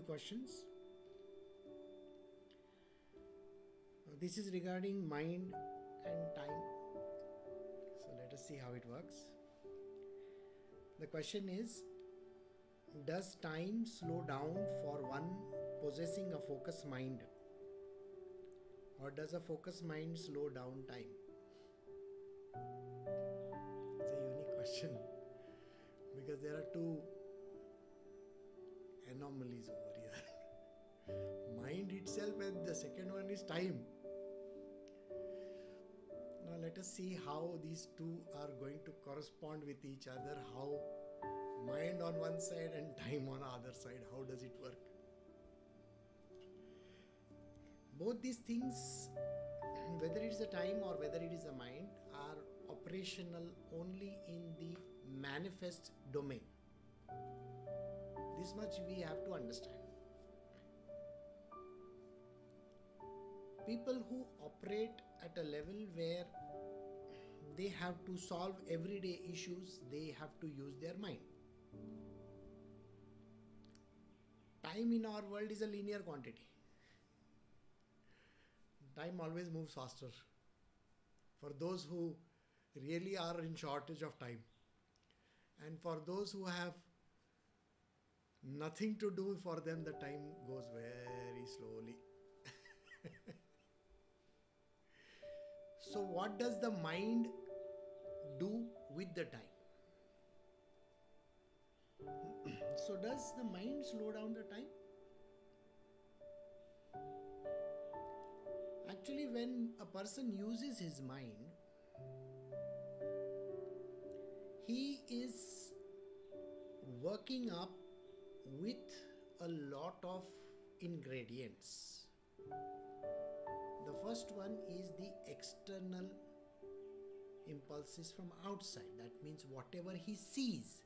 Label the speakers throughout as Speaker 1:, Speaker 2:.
Speaker 1: few questions. This is regarding mind and time. So let us see how it works. The question is, does time slow down for one possessing a focused mind? Or does a focused mind slow down time? It's a unique question because there are two anomalies over here. Mind itself, and the second one is time. Now let us see how these two are going to correspond with each other. How mind on one side and time on the other side, how does it work? Both these things, whether it is a time or whether it is a mind, are operational only in the manifest domain. This much we have to understand. People who operate at a level where they have to solve everyday issues, they have to use their mind. Time in our world is a linear quantity. Time always moves faster for those who really are in shortage of time, and for those who have nothing to do, for them the time goes very slowly. So what does the mind do with the time? So does the mind slow down the time? Actually, when a person uses his mind, he is working up with a lot of ingredients. The first one is the external impulses from outside. That means whatever he sees,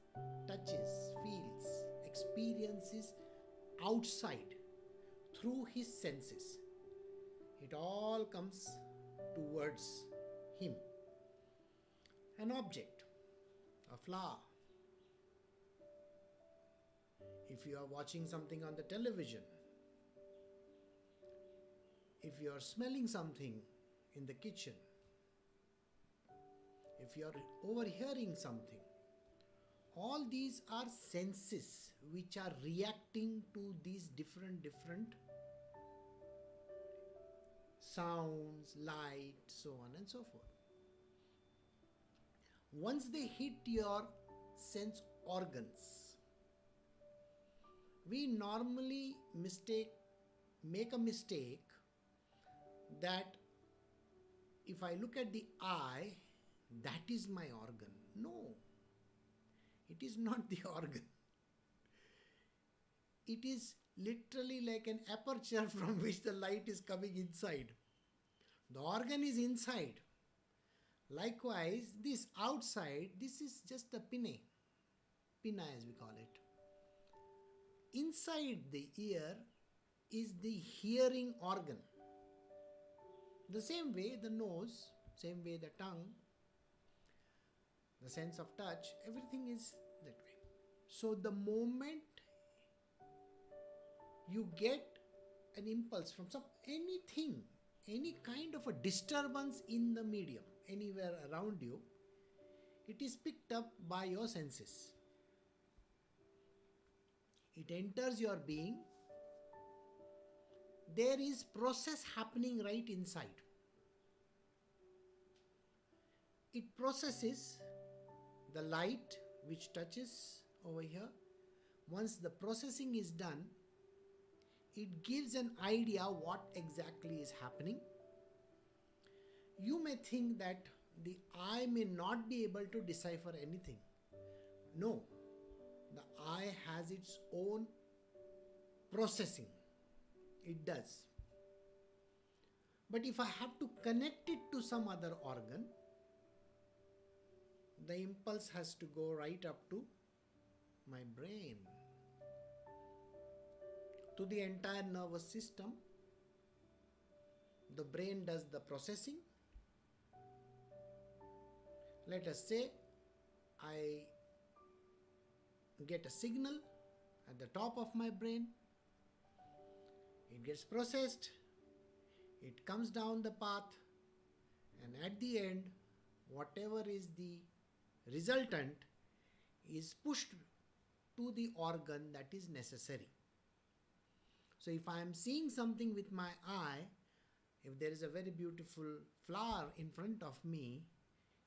Speaker 1: touches, feels, experiences outside through his senses, it all comes towards him. An object, a flower. If you are watching something on the television, if you are smelling something in the kitchen, if you are overhearing something, all these are senses which are reacting to these different sounds, light, so on and so forth. Once they hit your sense organs, we normally make a mistake that if I look at the eye, that is my organ. No, it is not the organ. It is literally like an aperture from which the light is coming inside. The organ is inside. Likewise, this outside, this is just the pinna as we call it. Inside the ear is the hearing organ. The same way the nose, same way the tongue, the sense of touch, everything is that way. So the moment you get an impulse from anything, any kind of a disturbance in the medium, anywhere around you, it is picked up by your senses. It enters your being. There is process happening right inside. It processes the light which touches over here. Once the processing is done, it gives an idea what exactly is happening. You may think that the eye may not be able to decipher anything. No, the eye has its own processing. It does. But if I have to connect it to some other organ, the impulse has to go right up to my brain, to the entire nervous system. The brain does the processing. Let us say I get a signal at the top of my brain. It gets processed, it comes down the path, and at the end, whatever is the resultant is pushed to the organ that is necessary. So if I am seeing something with my eye, if there is a very beautiful flower in front of me,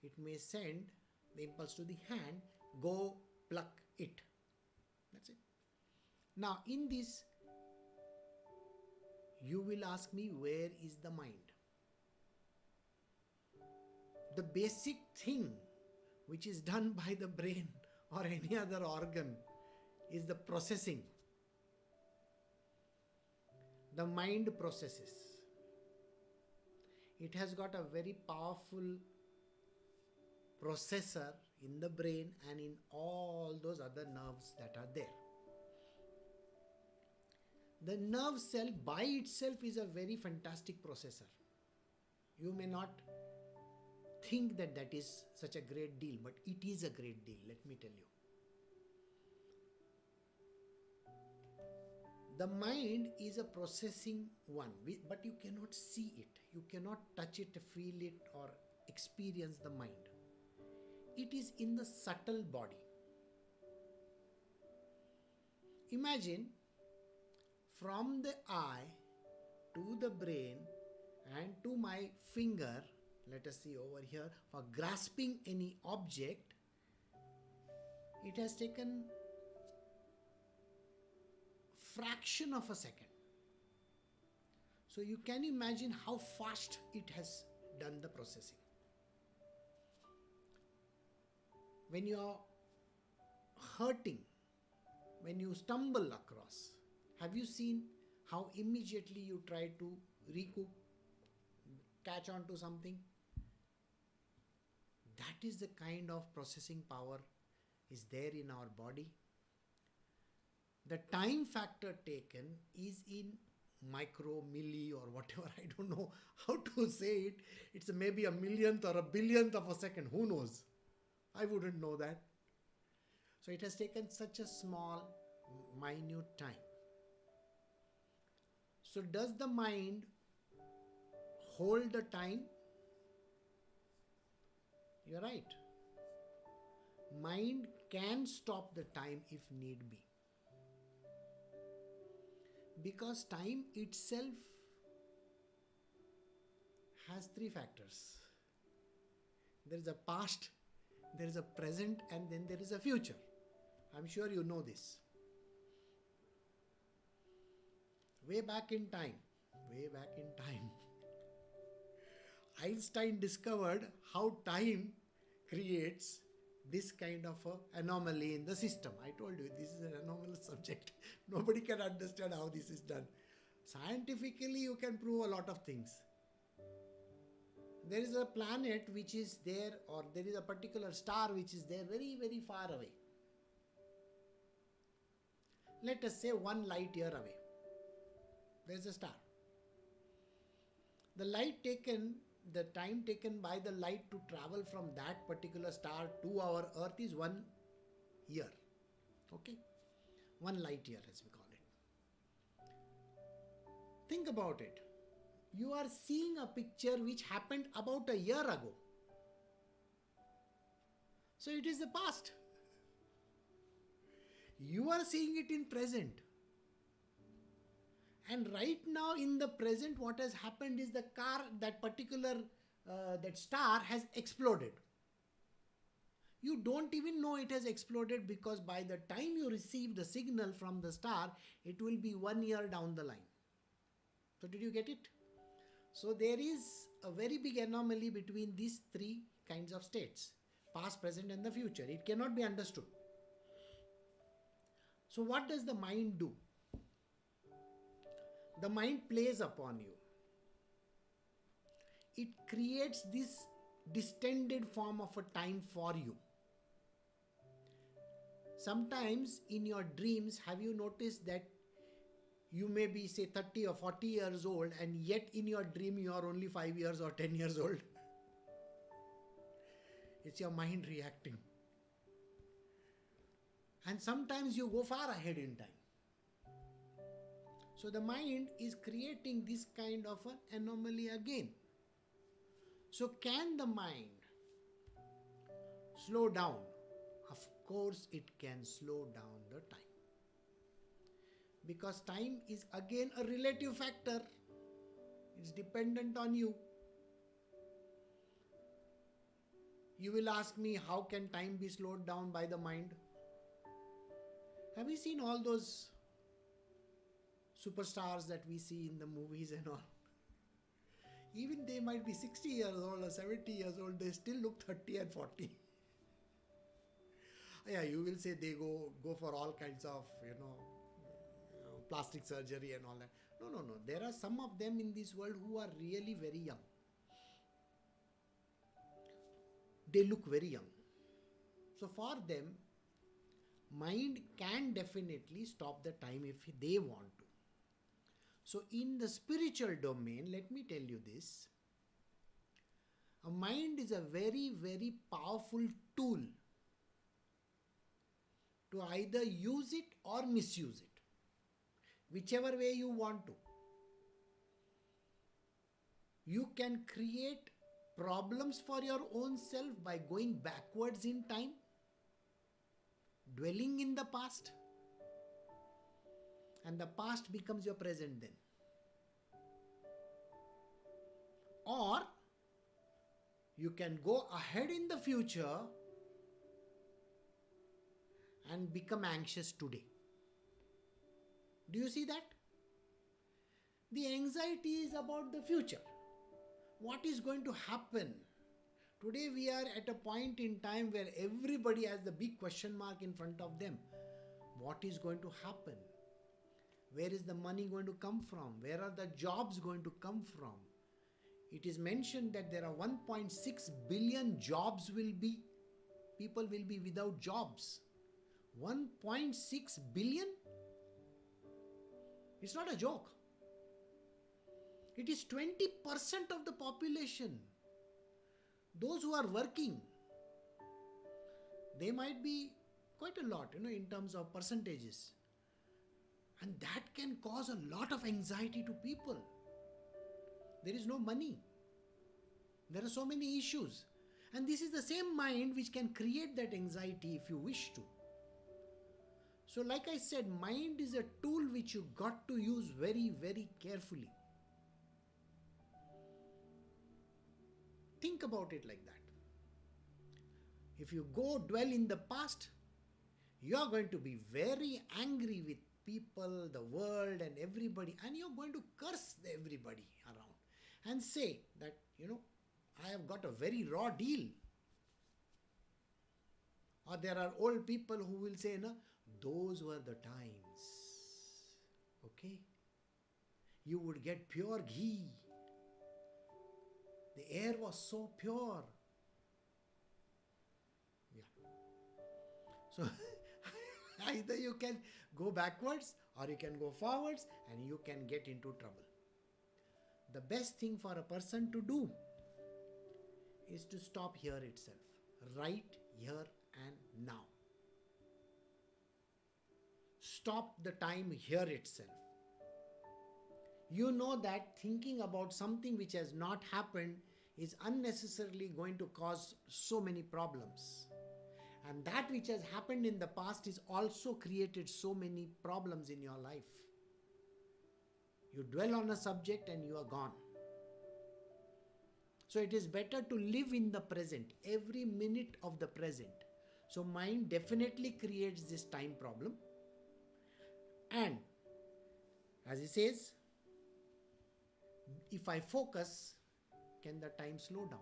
Speaker 1: it may send the impulse to the hand, go pluck it. That's it. Now in this, you will ask me, where is the mind? The basic thing which is done by the brain or any other organ is the processing. The mind processes. It has got a very powerful processor in the brain and in all those other nerves that are there. The nerve cell by itself is a very fantastic processor. You may not think that that is such a great deal, but it is a great deal, let me tell you. The mind is a processing one, but you cannot see it. You cannot touch it, feel it, or experience the mind. It is in the subtle body. Imagine from the eye to the brain and to my finger, let us see over here, for grasping any object, it has taken fraction of a second. So you can imagine how fast it has done the processing. When you are hurting, when you stumble across, have you seen how immediately you try to recoup, catch on to something? That is the kind of processing power is there in our body. The time factor taken is in micro, milli, or whatever, I don't know how to say it. It's maybe a millionth or a billionth of a second, who knows? I wouldn't know that. So it has taken such a small, minute time. So does the mind hold the time? You're right. Mind can stop the time if need be. Because time itself has three factors. There is a past, there is a present, and then there is a future. I'm sure you know this. Way back in time, Einstein discovered how time creates this kind of a anomaly in the system. I told you this is an anomalous subject. Nobody can understand how this is done. Scientifically, you can prove a lot of things. There is a planet which is there, or there is a particular star which is there very, very far away. Let us say 1 light year away. There is a star. The time taken by the light to travel from that particular star to our earth is 1 year. Okay? 1 light year as we call it. Think about it. You are seeing a picture which happened about a year ago. So it is the past. You are seeing it in present. And right now in the present, what has happened is the car, that particular, that star has exploded. You don't even know it has exploded because by the time you receive the signal from the star, it will be 1 year down the line. So did you get it? So there is a very big anomaly between these three kinds of states, past, present, and the future. It cannot be understood. So what does the mind do? The mind plays upon you. It creates this distended form of a time for you. Sometimes in your dreams, have you noticed that you may be, say, 30 or 40 years old, and yet in your dream you are only 5 years or 10 years old? It's your mind reacting. And sometimes you go far ahead in time. So the mind is creating this kind of an anomaly again. So can the mind slow down? Of course it can slow down the time. Because time is again a relative factor. It's dependent on you. You will ask me, how can time be slowed down by the mind? Have you seen all those superstars that we see in the movies and all? Even they might be 60 years old or 70 years old, they still look 30 and 40. Yeah, you will say they go for all kinds of, plastic surgery and all that. No. There are some of them in this world who are really very young. They look very young. So for them, mind can definitely stop the time if they want to. So in the spiritual domain, let me tell you this. A mind is a very, very powerful tool to either use it or misuse it, whichever way you want to. You can create problems for your own self by going backwards in time, dwelling in the past, and the past becomes your present then. Or you can go ahead in the future and become anxious today. Do you see that? The anxiety is about the future. What is going to happen? Today we are at a point in time where everybody has the big question mark in front of them. What is going to happen? Where is the money going to come from? Where are the jobs going to come from? It is mentioned that there are 1.6 billion jobs people will be without jobs. 1.6 billion? It's not a joke. It is 20% of the population. Those who are working, they might be quite a lot, in terms of percentages. And that can cause a lot of anxiety to people. There is no money. There are so many issues. And this is the same mind which can create that anxiety if you wish to. So like I said, mind is a tool which you got to use very, very carefully. Think about it like that. If you go dwell in the past, you are going to be very angry with people, the world and everybody, and you're going to curse everybody around and say that, I have got a very raw deal. Or there are old people who will say, no, those were the times. Okay? You would get pure ghee. The air was so pure. Yeah. So either you can go backwards or you can go forwards and you can get into trouble. The best thing for a person to do is to stop here itself. Right here and now. Stop the time here itself. You know that thinking about something which has not happened is unnecessarily going to cause so many problems. And that which has happened in the past is also created so many problems in your life. You dwell on a subject and you are gone. So it is better to live in the present, every minute of the present. So mind definitely creates this time problem. And as he says, if I focus, can the time slow down?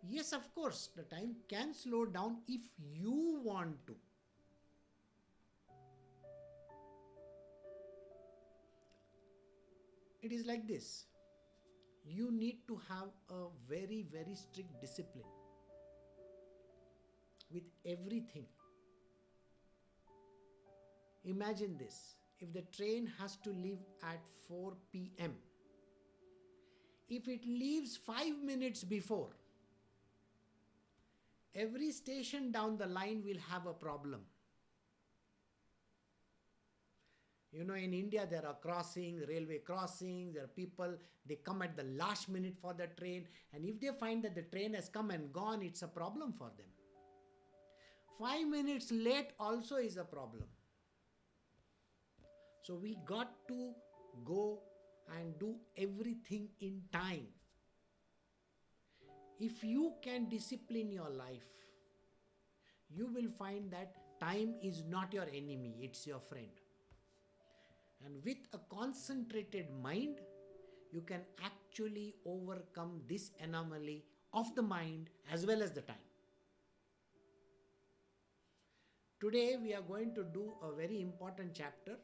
Speaker 1: Yes, of course, the time can slow down if you want to. It is like this. You need to have a very, very strict discipline with everything. Imagine this. If the train has to leave at 4 p.m., if it leaves 5 minutes before, every station down the line will have a problem. You know, in India, there are crossings, railway crossings, there are people, they come at the last minute for the train, and if they find that the train has come and gone, it's a problem for them. 5 minutes late also is a problem. So we got to go and do everything in time. If you can discipline your life, you will find that time is not your enemy, it's your friend. And with a concentrated mind, you can actually overcome this anomaly of the mind as well as the time. Today we are going to do a very important chapter.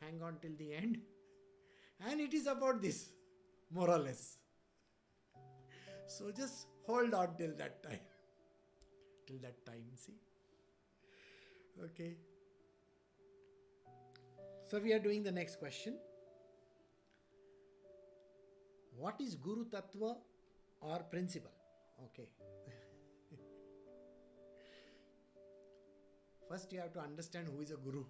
Speaker 1: Hang on till the end. And it is about this, more or less. So just hold on till that time. Till that time, see? Okay. So we are doing the next question. What is Guru Tattva or principle? Okay. First you have to understand who is a Guru.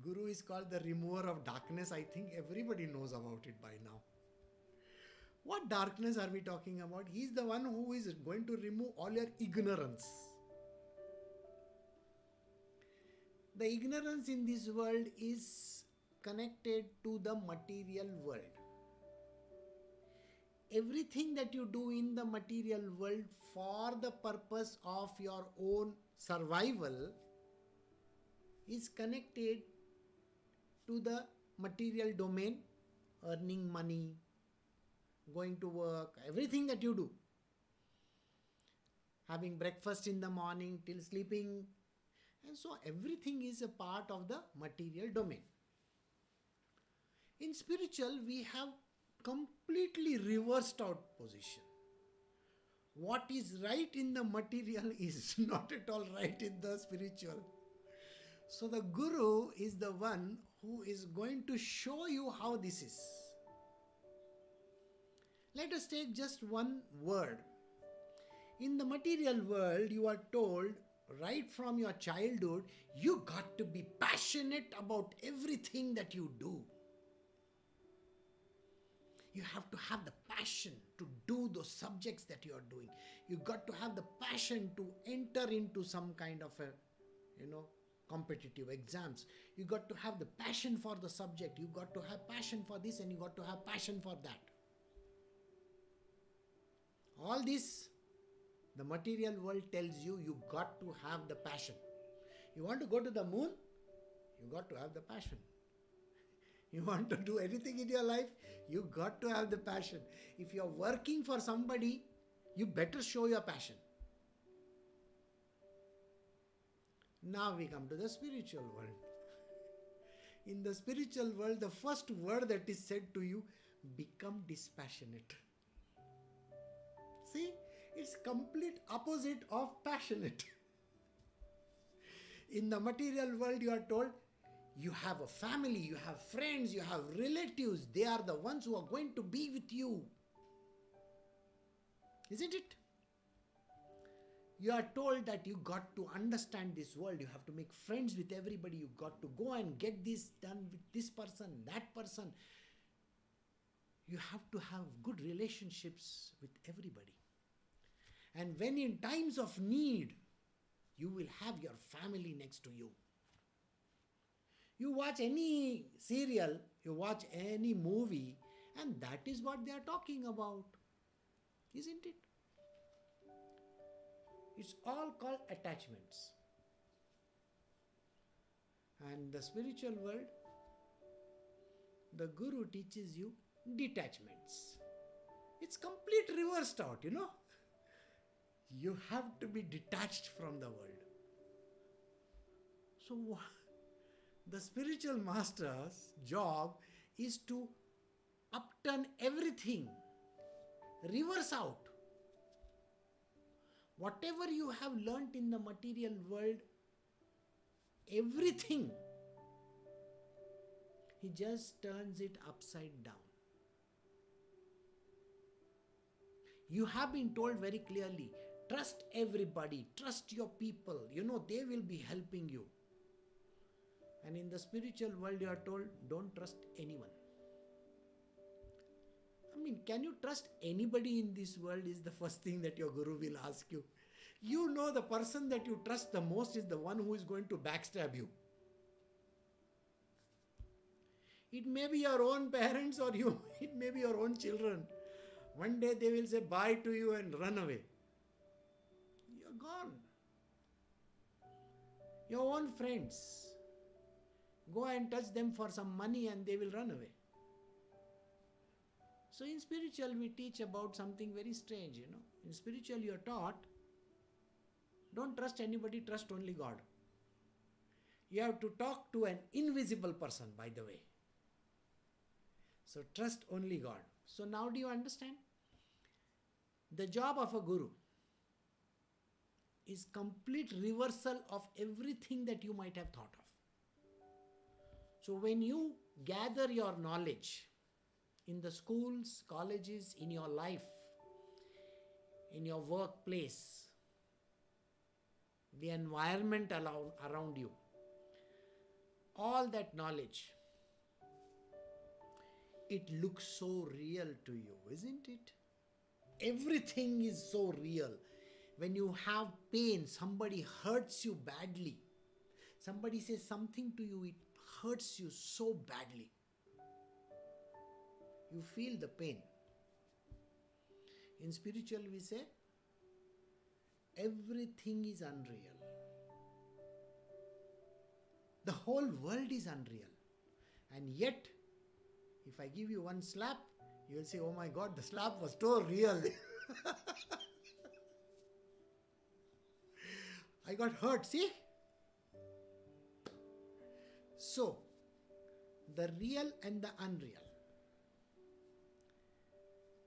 Speaker 1: Guru is called the remover of darkness. I think everybody knows about it by now. What darkness are we talking about? He is the one who is going to remove all your ignorance. The ignorance in this world is connected to the material world. Everything that you do in the material world for the purpose of your own survival is connected to the material domain, earning money, going to work, everything that you do. Having breakfast in the morning till sleeping. And so everything is a part of the material domain. In spiritual, we have completely reversed out position. What is right in the material is not at all right in the spiritual. So the Guru is the one who is going to show you how this is. Let us take just one word. In the material world, you are told right from your childhood, you got to be passionate about everything that you do. You have to have the passion to do those subjects that you are doing. You got to have the passion to enter into some kind of a, competitive exams. You got to have the passion for the subject. You got to have passion for this and you got to have passion for that. All this, the material world tells you, you got to have the passion. You want to go to the moon? You got to have the passion. You want to do anything in your life? You got to have the passion. If you are working for somebody, you better show your passion. Now we come to the spiritual world. In the spiritual world, the first word that is said to you, become dispassionate. See, it's complete opposite of passionate. In the material world, you are told, you have a family, you have friends, you have relatives. They are the ones who are going to be with you. Isn't it? You are told that you got to understand this world. You have to make friends with everybody. You got to go and get this done with this person, that person. You have to have good relationships with everybody. And when in times of need, you will have your family next to you. You watch any serial, you watch any movie, and that is what they are talking about. Isn't it? It's all called attachments. And the spiritual world, the Guru teaches you detachments. It's complete reversed out, You have to be detached from the world. So the spiritual master's job is to upturn everything, reverse out. Whatever you have learnt in the material world, everything, he just turns it upside down. You have been told very clearly, trust everybody, trust your people, they will be helping you. And in the spiritual world, you are told, don't trust anyone. I mean, can you trust anybody in this world is the first thing that your guru will ask you. You know the person that you trust the most is the one who is going to backstab you. It may be your own parents or it may be your own children. One day they will say bye to you and run away. You're gone. Your own friends. Go and touch them for some money and they will run away. So in spiritual we teach about something very strange, In spiritual you are taught, don't trust anybody, trust only God. You have to talk to an invisible person, by the way. So trust only God. So now do you understand? The job of a guru is complete reversal of everything that you might have thought of. So when you gather your knowledge in the schools, colleges, in your life, in your workplace, the environment around you, all that knowledge, it looks so real to you, isn't it? Everything is so real. When you have pain, somebody hurts you badly. Somebody says something to you, it hurts you so badly. You feel the pain. In spiritual we say, everything is unreal. The whole world is unreal. And yet, if I give you one slap, you will say, oh my God, the slap was so real. I got hurt, see? So, the real and the unreal.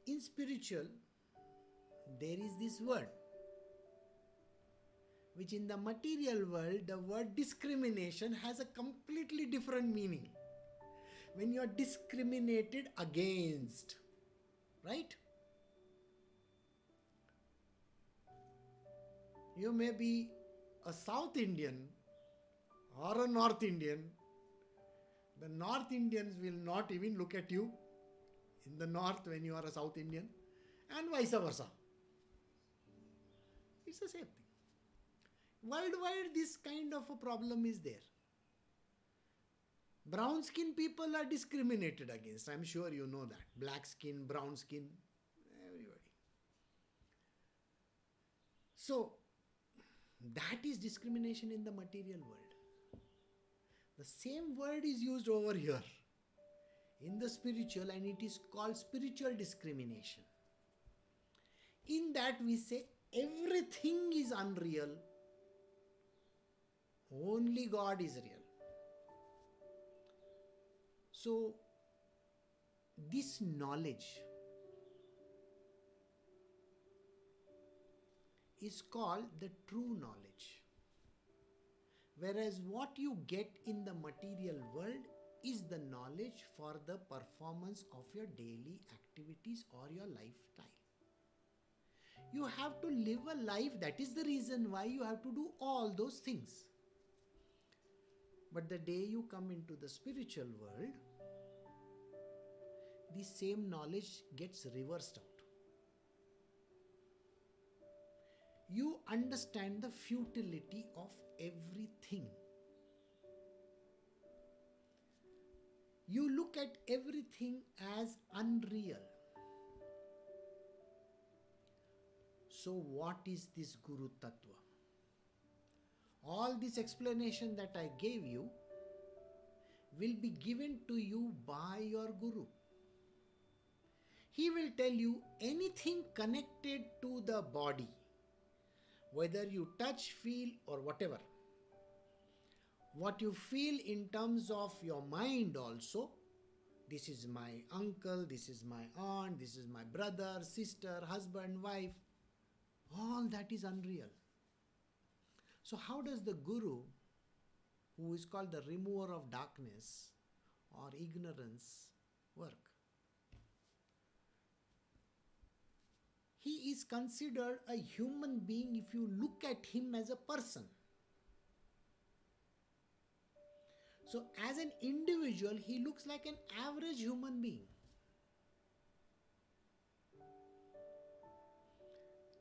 Speaker 1: In spiritual, there is this word, which in the material world, the word discrimination has a completely different meaning. When you are discriminated against, right? You may be a South Indian or a North Indian. The North Indians will not even look at you in the North when you are a South Indian, and vice versa. It's the same thing. Worldwide, this kind of a problem is there. Brown skin people are discriminated against. I'm sure you know that. Black skin, brown skin, everybody. So, that is discrimination in the material world. The same word is used over here in the spiritual, and it is called spiritual discrimination. In that we say everything is unreal, only God is real. So, this knowledge is called the true knowledge. Whereas what you get in the material world is the knowledge for the performance of your daily activities or your lifestyle. You have to live a life, that is the reason why you have to do all those things. But the day you come into the spiritual world, the same knowledge gets reversed out. You understand the futility of everything. You look at everything as unreal. So what is this Guru Tattva? All this explanation that I gave you will be given to you by your Guru. He will tell you anything connected to the body, whether you touch, feel or whatever. What you feel in terms of your mind also, this is my uncle, this is my aunt, this is my brother, sister, husband, wife, all that is unreal. So how does the Guru, who is called the remover of darkness or ignorance, work? He is considered a human being if you look at him as a person. So, as an individual, he looks like an average human being.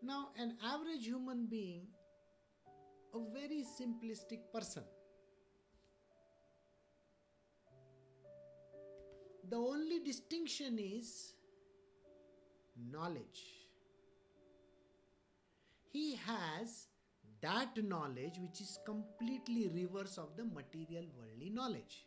Speaker 1: Now, an average human being, a very simplistic person. The only distinction is knowledge. He has that knowledge which is completely reverse of the material worldly knowledge.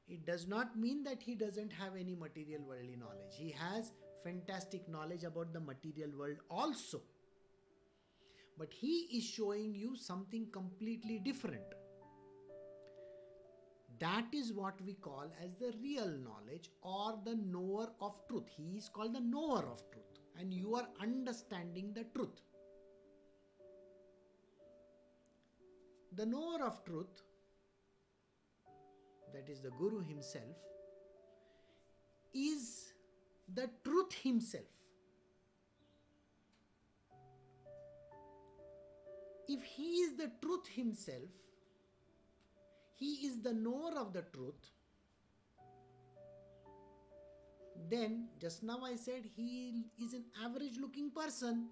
Speaker 1: It does not mean that he doesn't have any material worldly knowledge. He has fantastic knowledge about the material world also. But he is showing you something completely different. That is what we call as the real knowledge or the knower of truth. He is called the knower of truth, and you are understanding the truth. The knower of truth, that is the Guru himself, is the truth himself. If he is the truth himself, he is the knower of the truth, then just now I said he is an average looking person.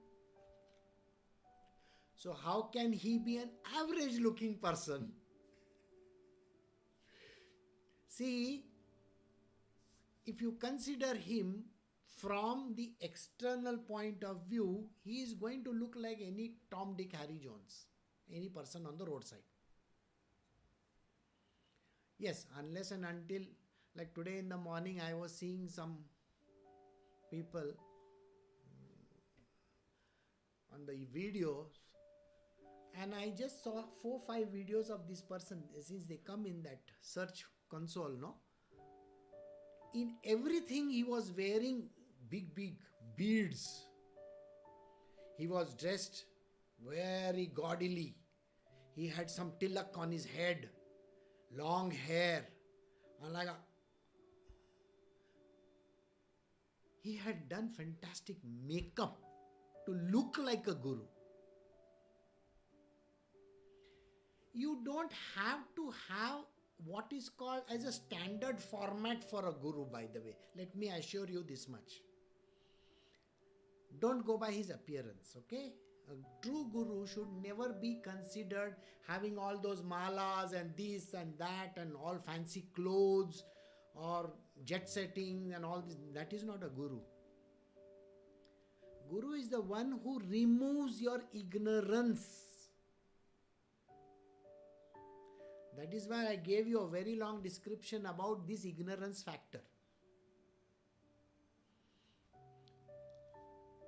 Speaker 1: So how can he be an average looking person? See, if you consider him from the external point of view, he is going to look like any Tom, Dick, Harry, Jones, any person on the roadside. Yes, unless and until, like today in the morning, I was seeing some people on the videos, and I just saw 4-5 videos of this person since they come in that search console, no? In everything he was wearing big beads. He was dressed very gaudily. He had some tilak on his head, long hair, and he had done fantastic makeup to look like a guru. You don't have to have what is called as a standard format for a guru, by the way. Let me assure you this much. Don't go by his appearance, okay? A true guru should never be considered having all those malas and this and that and all fancy clothes or jet setting and all this. That is not a guru. Guru is the one who removes your ignorance. That is why I gave you a very long description about this ignorance factor.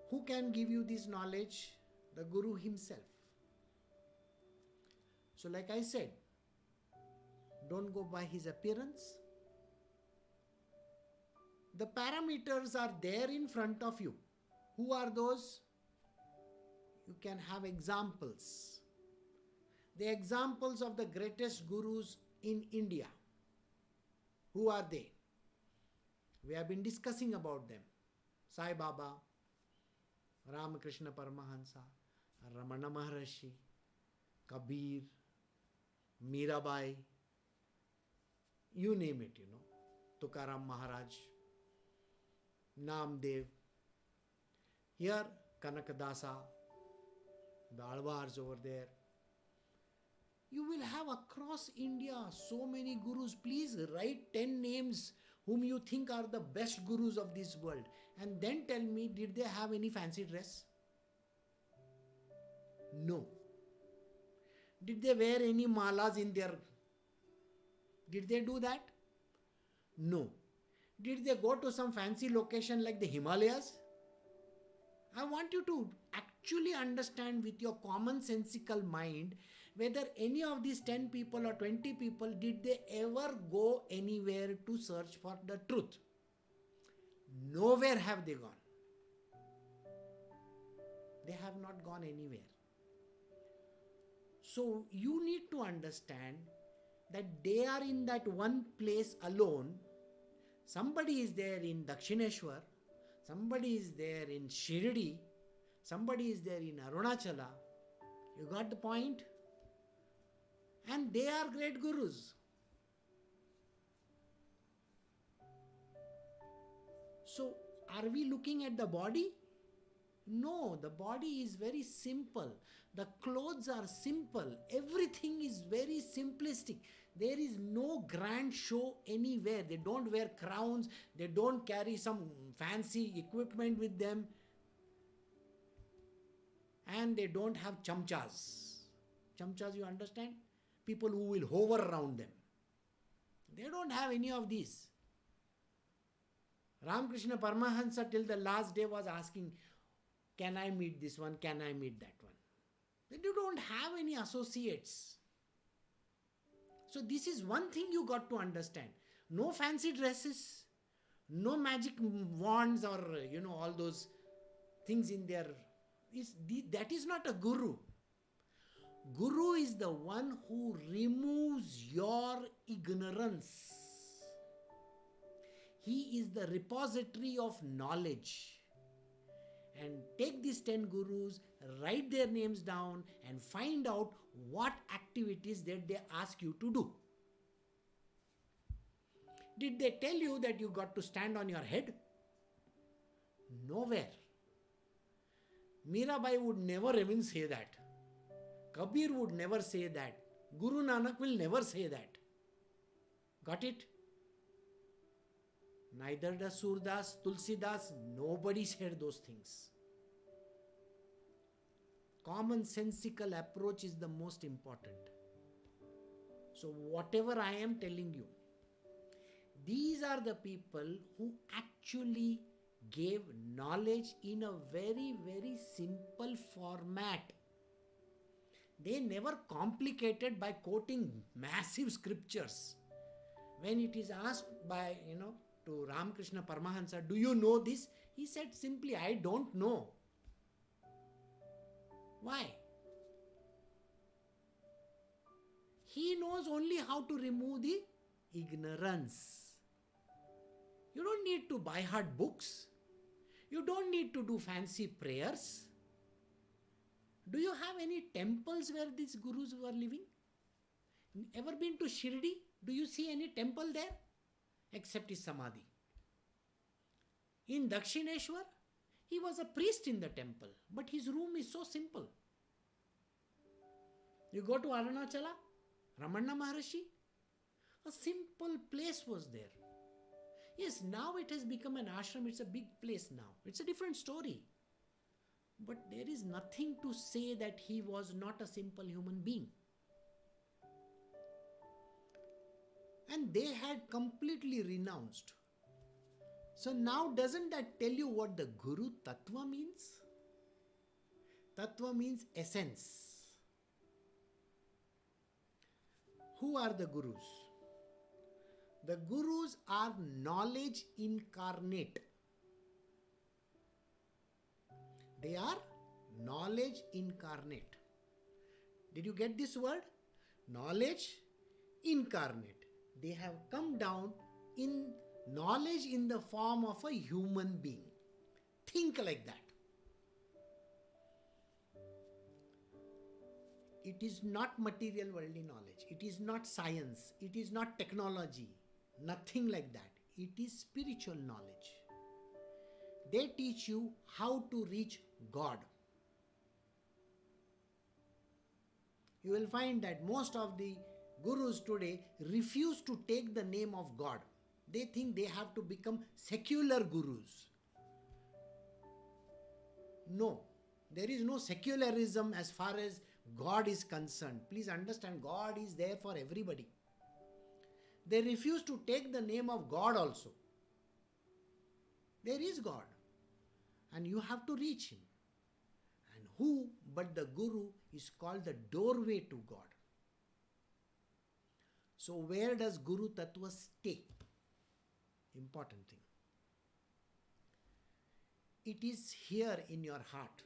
Speaker 1: Who can give you this knowledge? The Guru himself. So like I said, don't go by his appearance. The parameters are there in front of you. Who are those? You can have examples. The examples of the greatest gurus in India. Who are they? We have been discussing about them. Sai Baba, Ramakrishna Paramahansa, Ramana Maharshi, Kabir, Mirabai, you name it, Tukaram Maharaj, Namdev. Here, Kanakadasa, the Alvars over there. You will have across India so many gurus. Please write 10 names whom you think are the best gurus of this world. And then tell me, did they have any fancy dress? No. Did they wear any malas in their... Did they do that? No. Did they go to some fancy location like the Himalayas? I want you to actually understand with your commonsensical mind whether any of these 10 people or 20 people, did they ever go anywhere to search for the truth? Nowhere have they gone. They have not gone anywhere. So you need to understand that they are in that one place alone. Somebody is there in Dakshineshwar, somebody is there in Shirdi, somebody is there in Arunachala. You got the point? And they are great gurus. So, are we looking at the body? No, the body is very simple. The clothes are simple. Everything is very simplistic. There is no grand show anywhere. They don't wear crowns. They don't carry some fancy equipment with them. And they don't have chamchas. Chamchas, you understand? People who will hover around them. They don't have any of these. Ramakrishna Paramahansa till the last day was asking, can I meet this one? Can I meet that one? They don't have any associates. So this is one thing you got to understand. No fancy dresses, no magic wands or all those things in there. That is not a guru. Guru is the one who removes your ignorance. He is the repository of knowledge. And take these 10 gurus, write their names down and find out what activities that they ask you to do. Did they tell you that you got to stand on your head? Nowhere. Mirabai would never even say that. Kabir would never say that. Guru Nanak will never say that. Got it? Neither does Surdas, Tulsidas, nobody said those things. Commonsensical approach is the most important. So whatever I am telling you, these are the people who actually gave knowledge in a very, very simple format. They never complicated by quoting massive scriptures. When it is asked by, to Ramakrishna Paramahansa, do you know this? He said simply, I don't know. Why? He knows only how to remove the ignorance. You don't need to buy hard books. You don't need to do fancy prayers. Do you have any temples where these gurus were living? Ever been to Shirdi? Do you see any temple there? Except his samadhi. In Dakshineshwar, he was a priest in the temple, but his room is so simple. You go to Arunachala, Ramana Maharshi, a simple place was there. Yes, now it has become an ashram, it's a big place now. It's a different story. But there is nothing to say that he was not a simple human being. And they had completely renounced. So now doesn't that tell you what the Guru Tattva means? Tattva means essence. Who are the Gurus? The Gurus are knowledge incarnate. They are knowledge incarnate. Did you get this word? Knowledge incarnate. They have come down in knowledge in the form of a human being. Think like that. It is not material worldly knowledge. It is not science. It is not technology. Nothing like that. It is spiritual knowledge. They teach you how to reach God. You will find that most of the gurus today refuse to take the name of God. They think they have to become secular gurus. No, there is no secularism as far as God is concerned. Please understand, God is there for everybody. They refuse to take the name of God also. There is God, and you have to reach Him. And who but the Guru is called the doorway to God. So where does Guru Tattva stay? Important thing. It is here in your heart.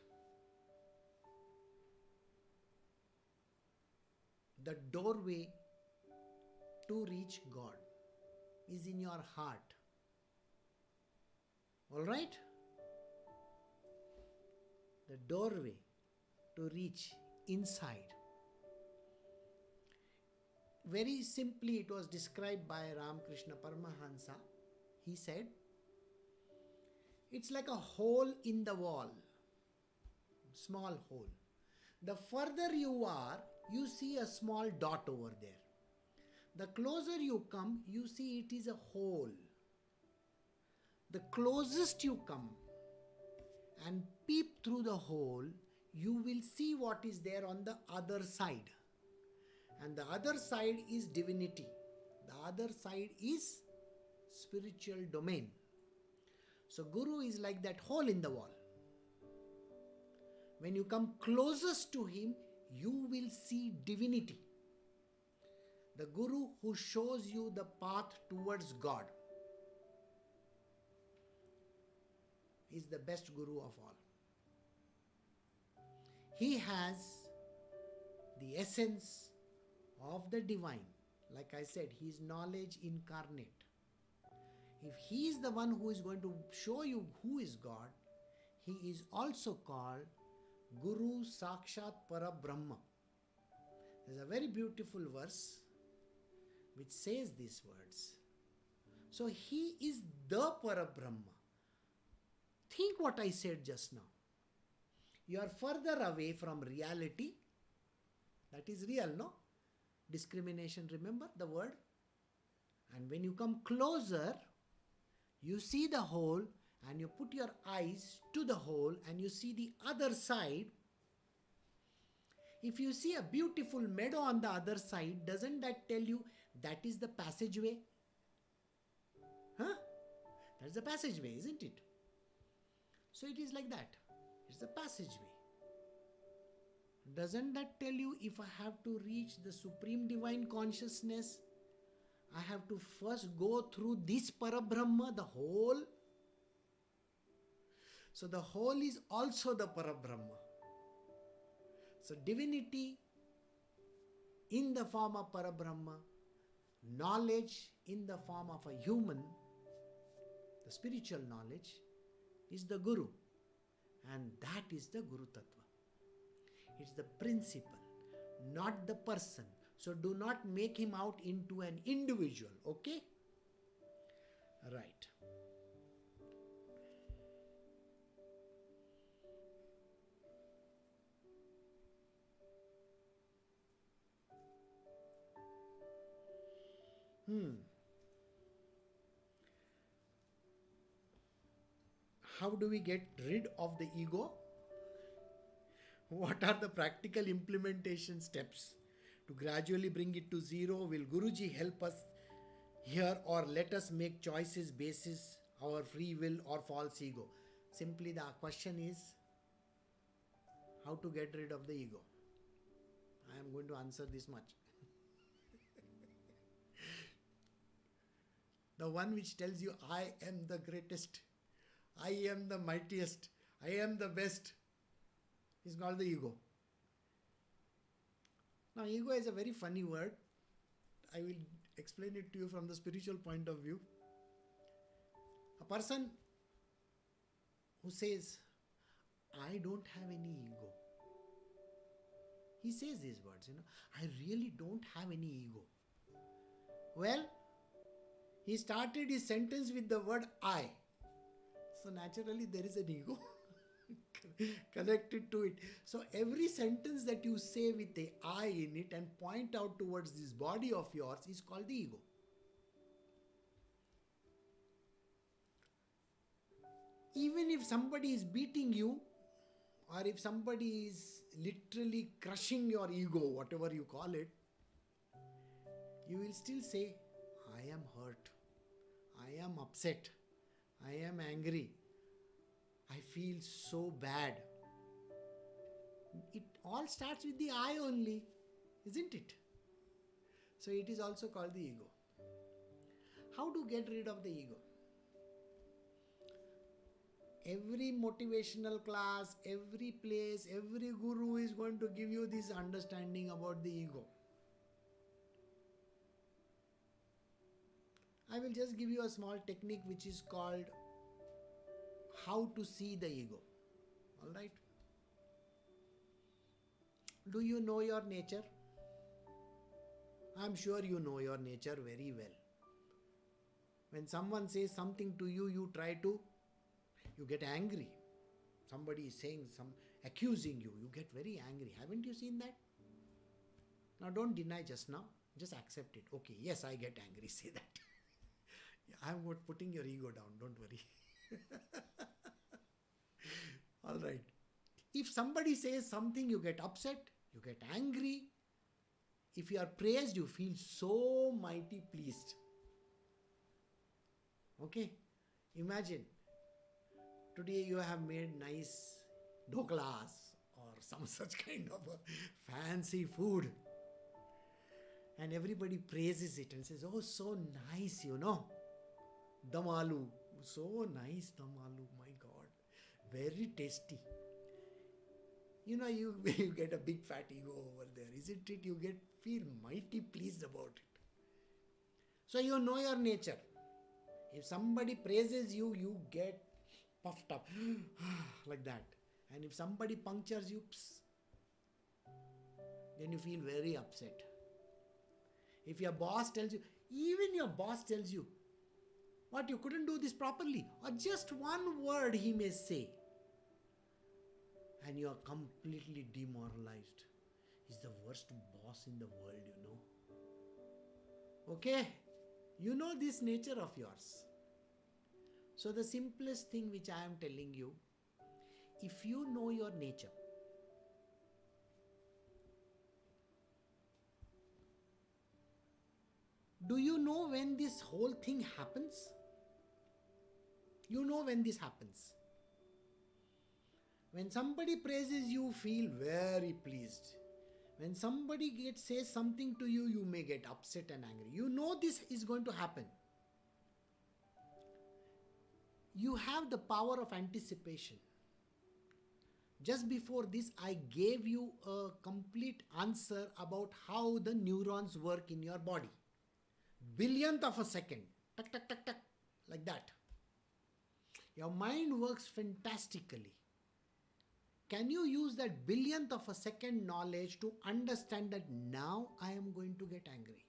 Speaker 1: The doorway to reach God is in your heart. All right? The doorway to reach inside very simply it was described by Ramakrishna Paramahansa. He said, it's like a hole in the wall, small hole. The further you are, you see a small dot over there. The closer you come, you see it is a hole. The closest you come and peep through the hole, you will see what is there on the other side. And the other side is divinity. The other side is spiritual domain. So Guru is like that hole in the wall. When you come closest to him, you will see divinity. The Guru who shows you the path towards God is the best Guru of all. He has the essence of the divine. Like I said, he is knowledge incarnate. If he is the one who is going to show you who is God, he is also called Guru Sakshat Parabrahma. There's a very beautiful verse which says these words. So he is the Parabrahma. Think what I said just now. You are further away from reality. That is real, no? Discrimination, remember the word? And when you come closer, you see the hole and you put your eyes to the hole and you see the other side. If you see a beautiful meadow on the other side, doesn't that tell you that is the passageway? Huh? That's the passageway, isn't it? So it is like that. It's the passageway. Doesn't that tell you if I have to reach the supreme divine consciousness, I have to first go through this Parabrahma, the whole? So the whole is also the Parabrahma. So divinity in the form of Parabrahma, knowledge in the form of a human, the spiritual knowledge, is the Guru. And that is the Guru Tattva. It's the principle, not the person. So do not make him out into an individual, okay? Right. How do we get rid of the ego? What are the practical implementation steps to gradually bring it to zero? Will Guruji help us here, or let us make choices basis our free will or false ego? Simply the question is how to get rid of the ego. I am going to answer this much. The one which tells you, I am the greatest, I am the mightiest, I am the best, is called the ego. Now, ego is a very funny word. I will explain it to you from the spiritual point of view. A person who says, I don't have any ego. He says these words, I really don't have any ego. Well, he started his sentence with the word I. So naturally there is an ego connected to it. So every sentence that you say with a I in it and point out towards this body of yours is called the ego. Even if somebody is beating you, or if somebody is literally crushing your ego, whatever you call it, you will still say, I am hurt, I am upset, I am angry, I feel so bad. It all starts with the I only, isn't it? So it is also called the ego. How to get rid of the ego? Every motivational class, every place, every guru is going to give you this understanding about the ego. I will just give you a small technique which is called how to see the ego. Alright? Do you know your nature? I'm sure you know your nature very well. When someone says something to you, you get angry. Somebody is saying accusing you, you get very angry. Haven't you seen that? Now don't deny just now, just accept it. Okay, yes, I get angry, say that. I'm not putting your ego down, don't worry. All right. If somebody says something, you get upset, you get angry. If you are praised, you feel so mighty pleased. Okay? Imagine today you have made nice doklas or some such kind of a fancy food, and everybody praises it and says, oh, so nice, Dum aloo. So nice, dum aloo, my God. Very tasty. You get a big fat ego over there, isn't it? You feel mighty pleased about it. So you know your nature. If somebody praises you, you get puffed up like that. And if somebody punctures you, then you feel very upset. If your boss tells you, even your boss tells you, what, you couldn't do this properly, or just one word he may say, and you are completely demoralized. He's the worst boss in the world, Okay? You know this nature of yours. So the simplest thing which I am telling you, if you know your nature, do you know when this whole thing happens? You know when this happens. When somebody praises you, feel very pleased. When somebody says something to you, you may get upset and angry. You know this is going to happen. You have the power of anticipation. Just before this, I gave you a complete answer about how the neurons work in your body. Billionth of a second. Tuck, tuck, tuck, tuck. Like that. Your mind works fantastically. Can you use that billionth of a second knowledge to understand that now I am going to get angry?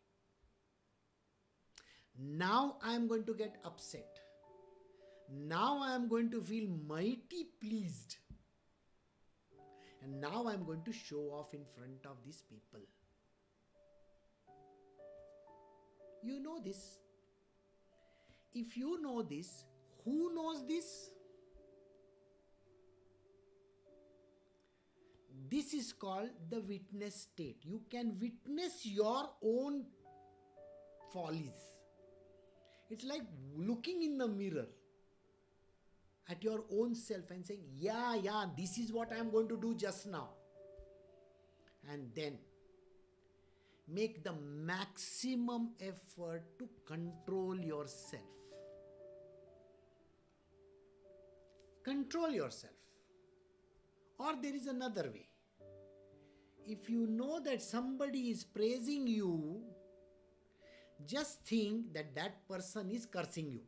Speaker 1: Now I am going to get upset. Now I am going to feel mighty pleased. And now I am going to show off in front of these people. You know this. If you know this, who knows this? This is called the witness state. You can witness your own follies. It's like looking in the mirror at your own self and saying, yeah, this is what I am going to do just now. And then make the maximum effort to control yourself. Control yourself. Or there is another way. If you know that somebody is praising you, just think that that person is cursing you.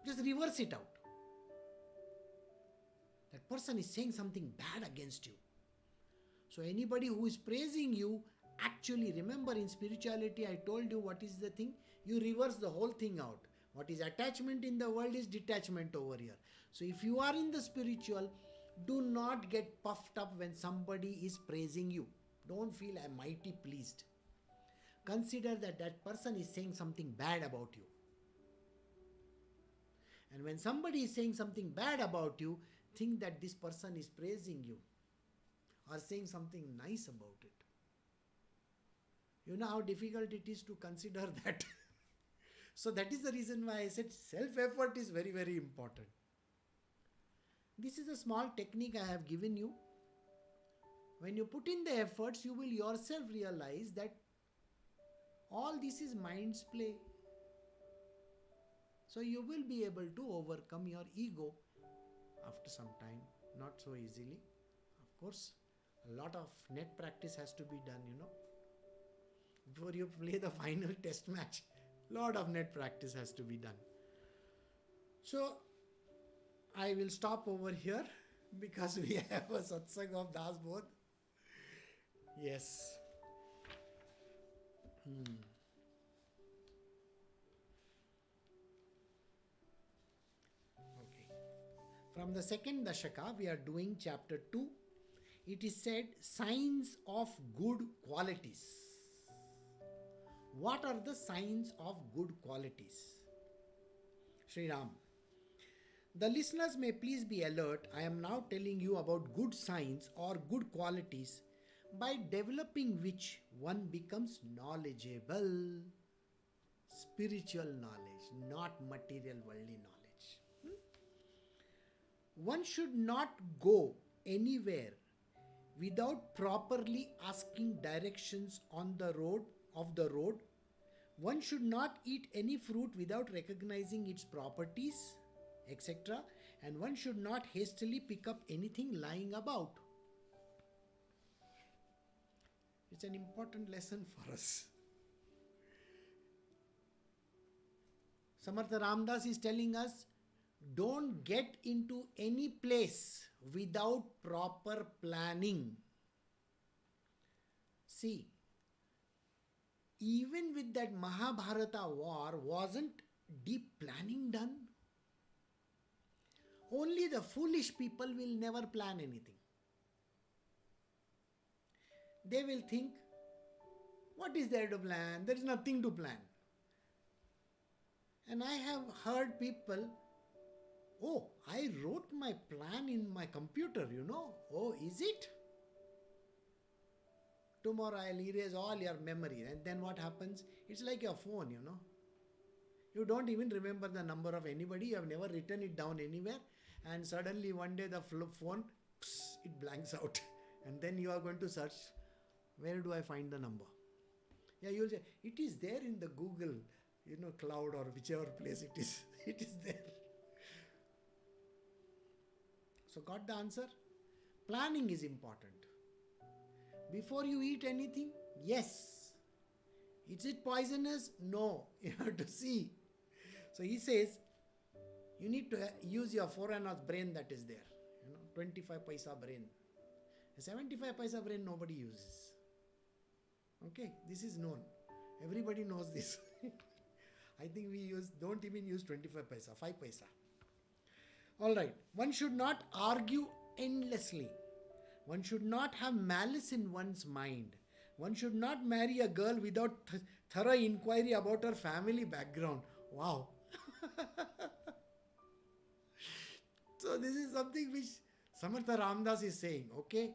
Speaker 1: Just reverse it out. That person is saying something bad against you. So anybody who is praising you, actually remember in spirituality, I told you what is the thing. You reverse the whole thing out. What is attachment in the world is detachment over here. So if you are in the spiritual, do not get puffed up when somebody is praising you. Don't feel I'm mighty pleased. Consider that that person is saying something bad about you. And when somebody is saying something bad about you, think that this person is praising you or saying something nice about it. You know how difficult it is to consider that. So that is the reason why I said self-effort is very, very important. This is a small technique I have given you. When you put in the efforts, you will yourself realize that all this is mind's play. So you will be able to overcome your ego after some time, not so easily. Of course, a lot of net practice has to be done, Before you play the final test match, lot of net practice has to be done. So, I will stop over here because we have a satsang of Das Bodh. Yes. Hmm. Okay. From the second Dashaka, we are doing chapter 2. It is said signs of good qualities. What are the signs of good qualities? Sri Ram. The listeners may please be alert. I am now telling you about good signs or good qualities by developing which one becomes knowledgeable. Spiritual knowledge, not material worldly knowledge. One should not go anywhere without properly asking directions on the road of the road. One should not eat any fruit without recognizing its properties, etc. And one should not hastily pick up anything lying about. It's an important lesson for us. Samartha Ramdas is telling us, don't get into any place without proper planning. See, even with that Mahabharata war, wasn't deep planning done? Only the foolish people will never plan anything. They will think, what is there to plan? There is nothing to plan. And I have heard people, oh, I wrote my plan in my computer, you know. Oh, is it? Tomorrow I'll erase all your memory. And then what happens? It's like your phone, you know. You don't even remember the number of anybody. You have never written it down anywhere. And suddenly one day the phone, it blanks out. And then you are going to search, where do I find the number? Yeah, you'll say, it is there in the Google, cloud or whichever place it is. It is there. So got the answer? Planning is important. Before you eat anything, yes. Is it poisonous? No. You have to see. So he says, you need to use your 4 anna's brain that is there. 25 paisa brain. 75 paisa brain nobody uses. Okay, this is known. Everybody knows this. I think we don't even use 25 paisa, 5 paisa. Alright, one should not argue endlessly. One should not have malice in one's mind. One should not marry a girl without thorough inquiry about her family background. Wow. So this is something which Samartha Ramdas is saying, okay?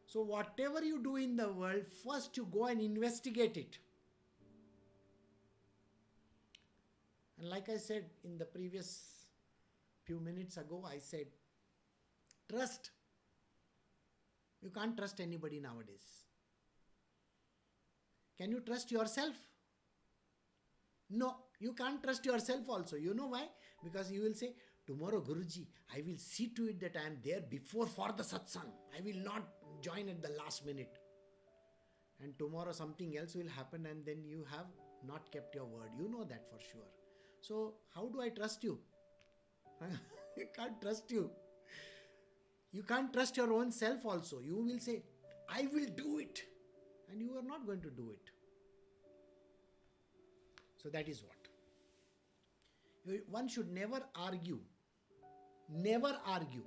Speaker 1: So whatever you do in the world, first you go and investigate it. And like I said in the previous few minutes ago, I said, trust. You can't trust anybody nowadays. Can you trust yourself? No, you can't trust yourself also. You know why? Because you will say, tomorrow Guruji, I will see to it that I am there before for the satsang. I will not join at the last minute. And tomorrow something else will happen and then you have not kept your word. You know that for sure. So how do I trust you? I can't trust you. You can't trust your own self also. You will say, I will do it. And you are not going to do it. So that is what. One should never argue. Never argue.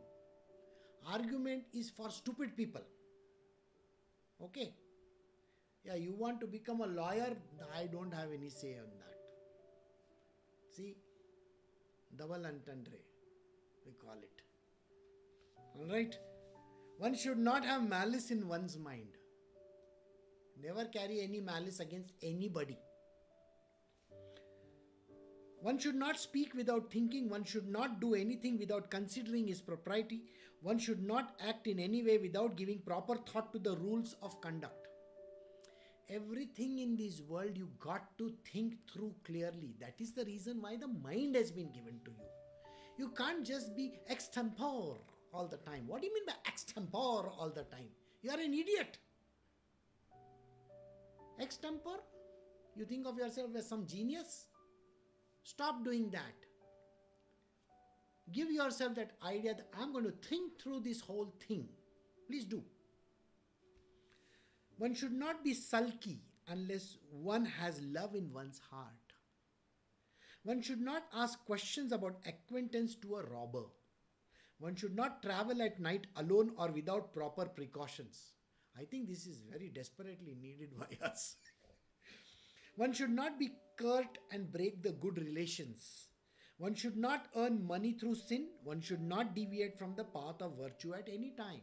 Speaker 1: Argument is for stupid people. Okay? Yeah, you want to become a lawyer? I don't have any say on that. See? Double entendre, we call it. Alright? One should not have malice in one's mind. Never carry any malice against anybody. One should not speak without thinking. One should not do anything without considering his propriety. One should not act in any way without giving proper thought to the rules of conduct. Everything in this world you got to think through clearly. That is the reason why the mind has been given to you. You can't just be extempore all the time. What do you mean by extempore all the time? You are an idiot. Extempore? You think of yourself as some genius? Stop doing that. Give yourself that idea that I'm going to think through this whole thing. Please do. One should not be sulky, unless one has love in one's heart. One should not ask questions about acquaintance to a robber. One should not travel at night alone or without proper precautions. I think this is very desperately needed by us. One should not be curt and break the good relations. One should not earn money through sin. One should not deviate from the path of virtue at any time.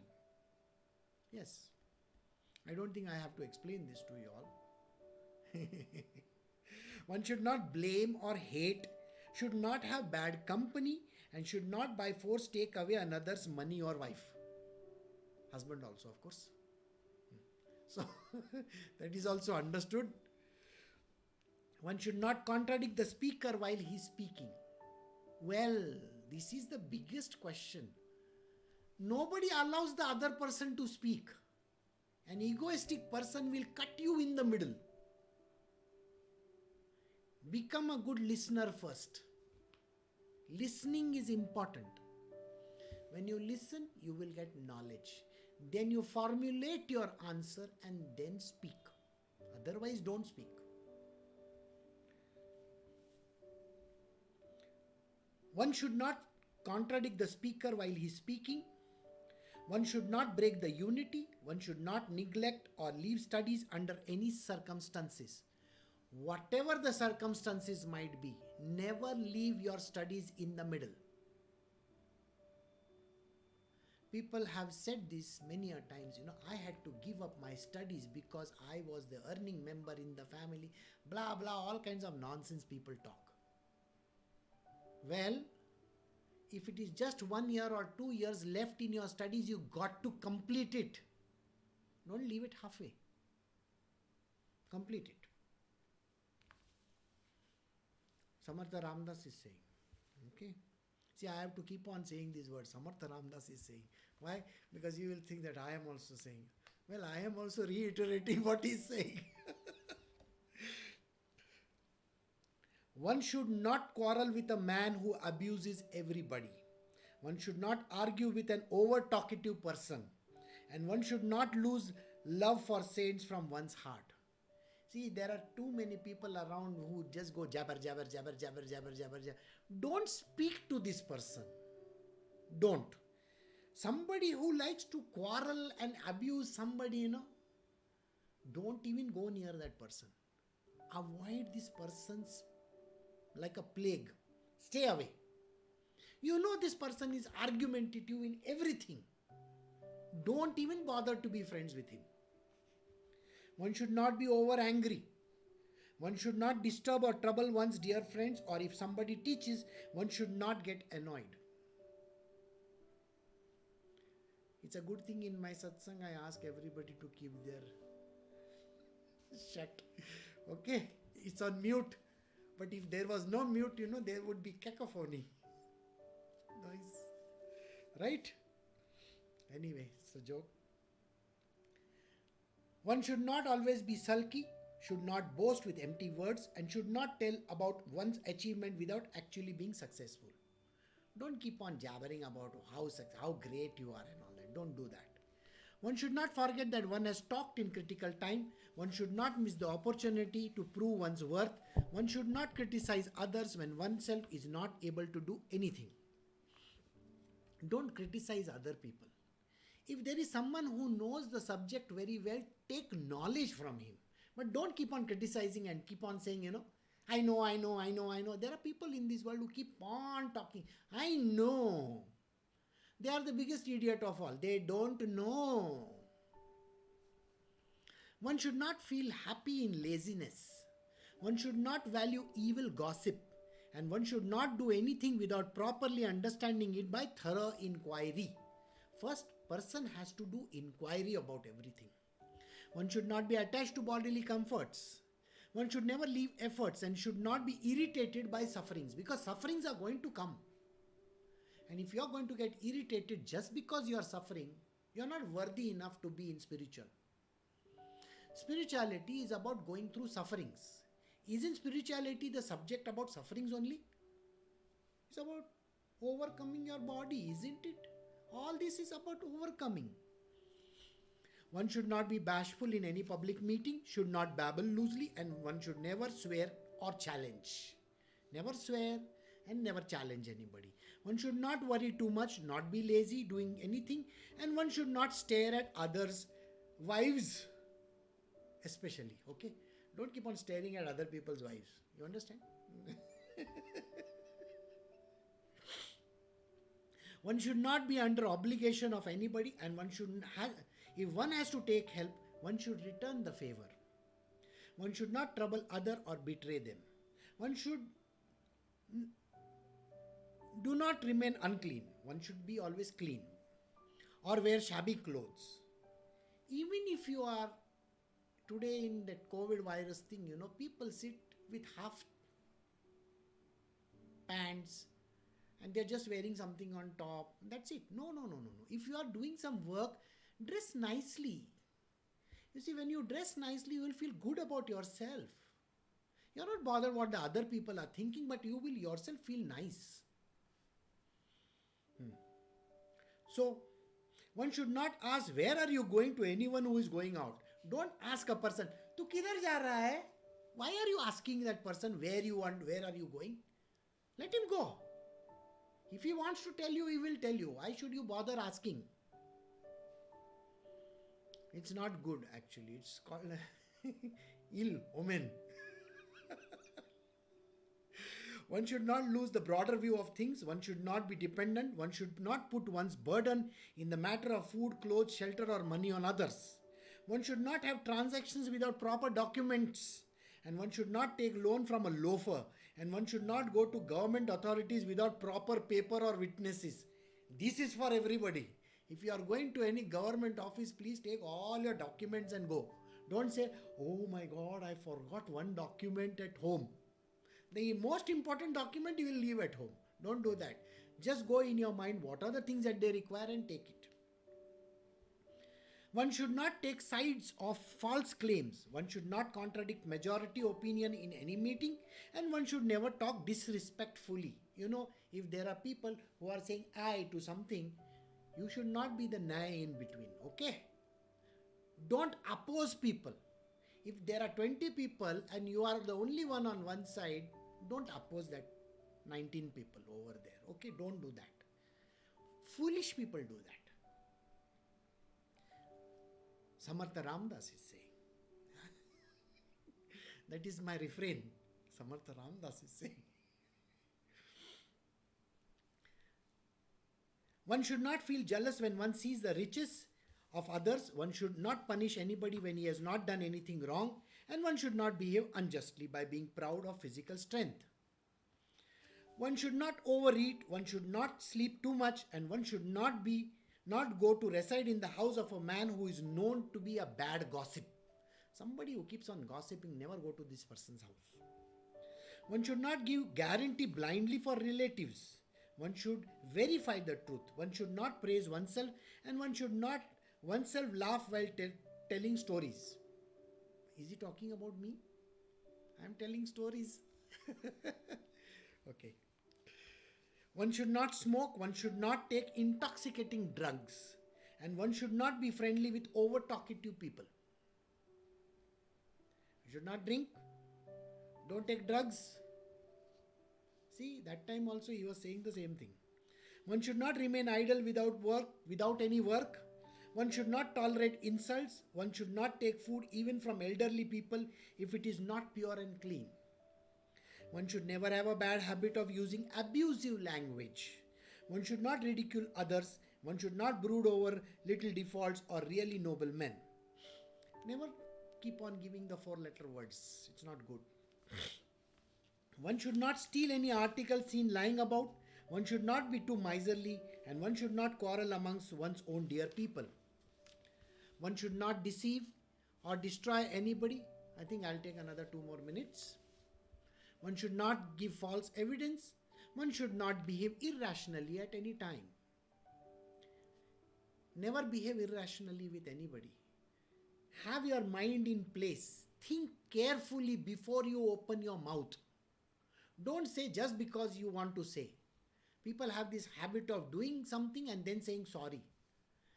Speaker 1: Yes, I don't think I have to explain this to you all. One should not blame or hate, should not have bad company, and should not by force take away another's money or wife. Husband also, of course. So, that is also understood. One should not contradict the speaker while he is speaking. Well, this is the biggest question. Nobody allows the other person to speak. An egoistic person will cut you in the middle. Become a good listener first. Listening is important. When you listen, you will get knowledge. Then you formulate your answer and then speak. Otherwise, don't speak. One should not contradict the speaker while he is speaking. One should not break the unity. One should not neglect or leave studies under any circumstances. Whatever the circumstances might be, never leave your studies in the middle. People have said this many a times, I had to give up my studies because I was the earning member in the family, blah blah, all kinds of nonsense people talk. Well, if it is just 1 year or 2 years left in your studies, you got to complete it. Don't leave it halfway. Complete it. Samartha Ramdas is saying. Okay. See, I have to keep on saying these words. Samartha Ramdas is saying. Why? Because you will think that I am also saying. Well, I am also reiterating what he is saying. One should not quarrel with a man who abuses everybody. One should not argue with an over-talkative person. And one should not lose love for saints from one's heart. See, there are too many people around who just go jabber, jabber, jabber, jabber, jabber, jabber, jabber. Don't speak to this person. Don't. Somebody who likes to quarrel and abuse somebody, don't even go near that person. Avoid this person's like a plague. Stay away. You know this person is argumentative in everything. Don't even bother to be friends with him. One should not be over angry. One should not disturb or trouble one's dear friends, or if somebody teaches, one should not get annoyed. It's a good thing in my satsang I ask everybody to keep their shut. Okay? It's on mute. But if there was no mute, there would be cacophony. Nice. Right? Anyway, it's a joke. One should not always be sulky, should not boast with empty words, and should not tell about one's achievement without actually being successful. Don't keep on jabbering about how great you are and all that. Don't do that. One should not forget that one has talked in critical time. One should not miss the opportunity to prove one's worth. One should not criticize others when oneself is not able to do anything. Don't criticize other people. If there is someone who knows the subject very well, take knowledge from him. But don't keep on criticizing and keep on saying, I know. There are people in this world who keep on talking. I know. They are the biggest idiot of all. They don't know. One should not feel happy in laziness. One should not value evil gossip. And one should not do anything without properly understanding it by thorough inquiry. First, person has to do inquiry about everything. One should not be attached to bodily comforts. One should never leave efforts and should not be irritated by sufferings, because sufferings are going to come. And if you are going to get irritated just because you are suffering, you are not worthy enough to be in spiritual. Spirituality is about going through sufferings. Isn't spirituality the subject about sufferings only? It's about overcoming your body, isn't it? All this is about overcoming. One should not be bashful in any public meeting, should not babble loosely, and one should never swear or challenge. Never swear and never challenge anybody. One should not worry too much, not be lazy doing anything, and one should not stare at others' wives, especially. Okay? Don't keep on staring at other people's wives. You understand? One should not be under obligation of anybody, and one should have, if one has to take help, one should return the favor. One should not trouble other or betray them. One should do not remain unclean. One should be always clean or wear shabby clothes. Even if you are today in that COVID virus thing, people sit with half pants and they're just wearing something on top. That's it. No. If you are doing some work, dress nicely. You see, when you dress nicely, you will feel good about yourself. You're not bothered what the other people are thinking, but you will yourself feel nice. So, one should not ask, where are you going, to anyone who is going out. Don't ask a person, tu kidhar ja raha hai? Why are you asking that person where are you going? Let him go. If he wants to tell you, he will tell you. Why should you bother asking? It's not good actually. It's called ill omen. One should not lose the broader view of things. One should not be dependent. One should not put one's burden in the matter of food, clothes, shelter or money on others. One should not have transactions without proper documents. And one should not take loan from a loafer. And one should not go to government authorities without proper paper or witnesses. This is for everybody. If you are going to any government office, please take all your documents and go. Don't say, oh my God, I forgot one document at home. The most important document you will leave at home. Don't do that. Just go in your mind what are the things that they require and take it. One should not take sides of false claims. One should not contradict majority opinion in any meeting, and one should never talk disrespectfully. If there are people who are saying I to something, you should not be the nai in between. Okay? Don't oppose people. If there are 20 people and you are the only one on one side, don't oppose that 19 people over there. Okay? Don't do that. Foolish people do that. Samartha Ramdas is saying. That is my refrain. Samartha Ramdas is saying. One should not feel jealous when one sees the riches of others. One should not punish anybody when he has not done anything wrong. And one should not behave unjustly by being proud of physical strength. One should not overeat. One should not sleep too much. And one should not go to reside in the house of a man who is known to be a bad gossip. Somebody who keeps on gossiping, never go to this person's house. One should not give guarantee blindly for relatives. One should verify the truth. One should not praise oneself, and one should not oneself laugh while telling stories. Is he talking about me? I am telling stories. Okay. One should not smoke. One should not take intoxicating drugs. And one should not be friendly with over-talkative people. You should not drink. Don't take drugs. See, that time also he was saying the same thing. One should not remain idle without any work. One should not tolerate insults. One should not take food even from elderly people if it is not pure and clean. One should never have a bad habit of using abusive language. One should not ridicule others. One should not brood over little defaults or really noble men. Never keep on giving the 4-letter words. It's not good. One should not steal any article seen lying about. One should not be too miserly, and one should not quarrel amongst one's own dear people. One should not deceive or destroy anybody. I think I'll take another 2 more minutes. One should not give false evidence. One should not behave irrationally at any time. Never behave irrationally with anybody. Have your mind in place. Think carefully before you open your mouth. Don't say just because you want to say. People have this habit of doing something and then saying sorry.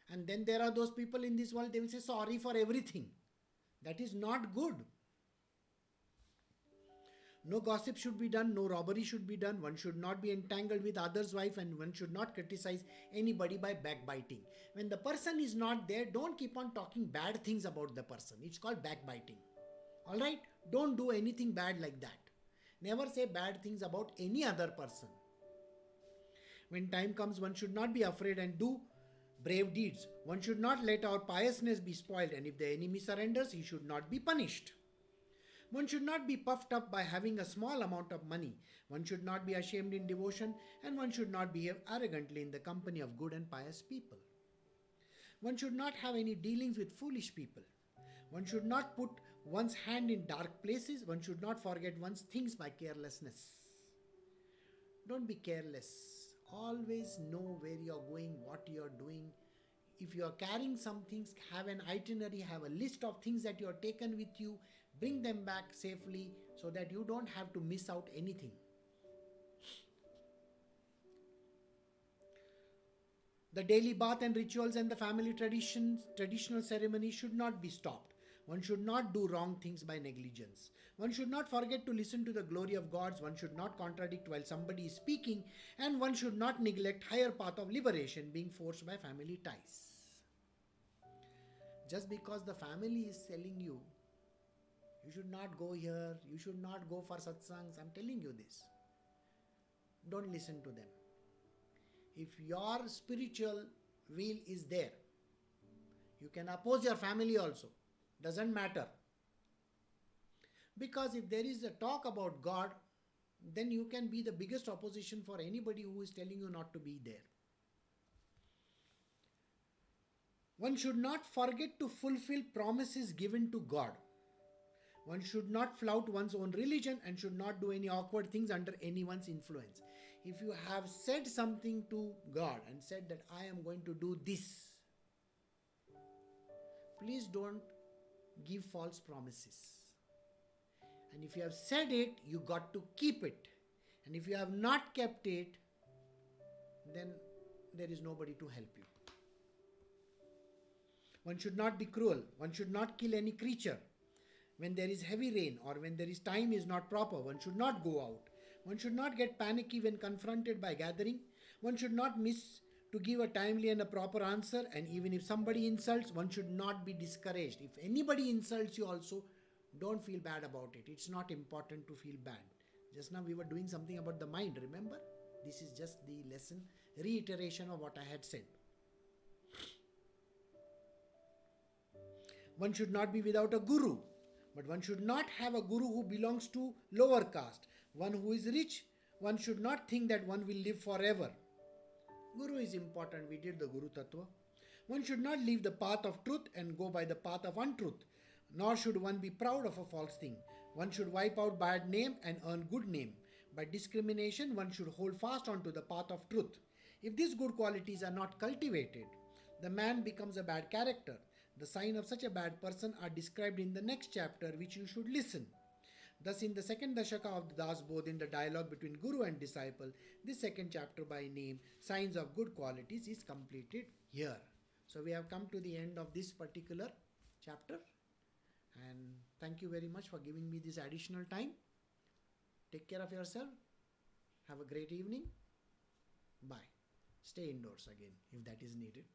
Speaker 1: And then there are those people in this world, they will say sorry for everything. That is not good. No gossip should be done, no robbery should be done, one should not be entangled with others' wife, and one should not criticize anybody by backbiting. When the person is not there, don't keep on talking bad things about the person. It's called backbiting. Alright? Don't do anything bad like that. Never say bad things about any other person. When time comes, one should not be afraid and do brave deeds. One should not let our piousness be spoiled, and if the enemy surrenders, he should not be punished. One should not be puffed up by having a small amount of money. One should not be ashamed in devotion, and one should not behave arrogantly in the company of good and pious people. One should not have any dealings with foolish people. One should not put one's hand in dark places. One should not forget one's things by carelessness. Don't be careless. Always know where you are going, what you are doing. If you are carrying some things, have an itinerary, have a list of things that you are taken with you. Bring them back safely so that you don't have to miss out anything. The daily bath and rituals and the family traditional ceremonies should not be stopped. One should not do wrong things by negligence. One should not forget to listen to the glory of gods. One should not contradict while somebody is speaking. And one should not neglect higher path of liberation being forced by family ties. Just because the family is telling you, you should not go here, you should not go for satsangs, I'm telling you this. Don't listen to them. If your spiritual will is there, you can oppose your family also. Doesn't matter. Because if there is a talk about God, then you can be the biggest opposition for anybody who is telling you not to be there. One should not forget to fulfill promises given to God. One should not flout one's own religion and should not do any awkward things under anyone's influence. If you have said something to God and said that I am going to do this, please don't give false promises. And if you have said it, you got to keep it. And if you have not kept it, then there is nobody to help you. One should not be cruel. One should not kill any creature. When there is heavy rain or when there is time is not proper, one should not go out. One should not get panicky when confronted by gathering. One should not miss to give a timely and a proper answer. And even if somebody insults, one should not be discouraged. If anybody insults you also, don't feel bad about it. It's not important to feel bad. Just now we were doing something about the mind, remember? This is just the lesson, reiteration of what I had said. One should not be without a guru. But one should not have a guru who belongs to lower caste. One who is rich, one should not think that one will live forever. Guru is important. We did the Guru Tattva. One should not leave the path of truth and go by the path of untruth. Nor should one be proud of a false thing. One should wipe out bad name and earn good name. By discrimination, one should hold fast onto the path of truth. If these good qualities are not cultivated, the man becomes a bad character. The signs of such a bad person are described in the next chapter, which you should listen. Thus, in the second Dashaka of the Das Bodh, in the dialogue between Guru and disciple, this second chapter by name, Signs of Good Qualities, is completed here. So, we have come to the end of this particular chapter. And thank you very much for giving me this additional time. Take care of yourself. Have a great evening. Bye. Stay indoors again if that is needed.